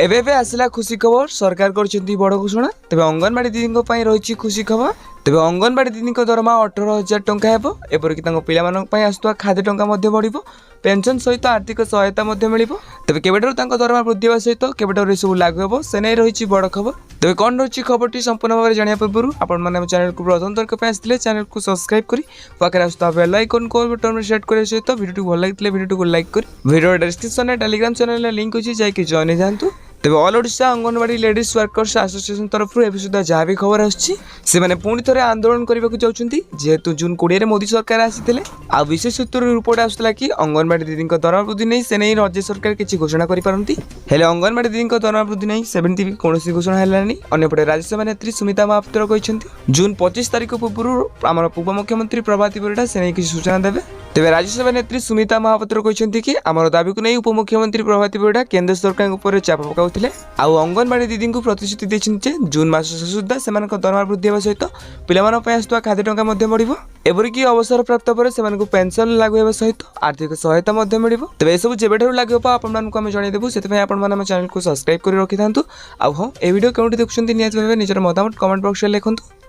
एबे एबे आसला खुशी खबर सरकार करछंती बड़ घोषणा। तेबे अंगनवाड़ी दीदी पई रहिछि खुशी खबर। तेबे अंगनवाड़ी दीदी दरमा 18,000 टंका हेबो। एपरिक पिलामानक पई आसुवा खाद्य टंका मध्य बढ़िबो। पेंशन सहित आर्थिक सहायता मध्य मिलिबो। तेबे केबेटर दरमा वृद्धि हेबा सहित केबेटर ए सब लागू हेबो से नै रहिछि बड़ खबर। तेबे कोन रहिछि खबरटी संपूर्ण भाव जानिया पूर्व आपण माने चैनल को प्रथम तर्क पे आसले चैनल को सब्सक्राइब करी पाखरे आसुवा बेल आइकन को बटन में सेट करे सहित वीडियो भल लागितले वीडियो को लाइक करी वीडियो डिस्क्रिप्शन में टेलीग्राम चैनल लिंक अछि जाय कि जॉइन जानतु। तेबे all Odisha anganwadi ladies workers association तरफ एबे सुधा जहाँ भी खबर आछि से माने पुणी थरे आंदोलन करबा को चाहउछंती। जेहेतु जून 20 रे मोदी सरकार आसीथिले आ विशेष सूत्र रिपोर्ट आसला कि अंगनवाड़ी दीदी दरमा वृद्धि नै से नै राज्य सरकार किछि घोषणा करि पारंती। हेले अंगनवाड़ी दीदी दरमा वृद्धि नै सेवेंती कोनोसी घोषणा हेलानी। अन्यपटे राज्यसभा नेत्री सुमिता महापात्र कहिसंती जून 25 तारिख पूर्व आमर पूर्व मुख्यमंत्री प्रभाती परिडा से नै किछि सूचना देबे। तेबे राज्यसभा नेत्री सुमिता महापात्र कहिसंती कि आमर दाबी को नै उपमुख्यमंत्री प्रभाती परिडा केंद्र सरकार ऊपर चाप पकाउथिले। आउ अंगनवाड़ी दीदी को प्रतिश्रुति देछिन जून मास सुद्धा सेमानक दरमा वृद्धि हेबा सहित पिलामान पय आस्तुवा खाद्य टंका मध्य बढ़िबो। एपरिक अवसर प्राप्त पर सेमानक पेंशन लागू हेबा सहित आर्थिक सहायता मध्य मिलिबो। तेबे ए सब जेबेठारु लागू हेबा आपण मानकु हम जणाइ देबु। सेते पय आपण माने हम चैनल को सब्सक्राइब करि रखि थांतु। आ हो ए वीडियो केउंटी देखुछंती नियत भाबे निजर मतामत कमेंट बॉक्स रे लेखंतु।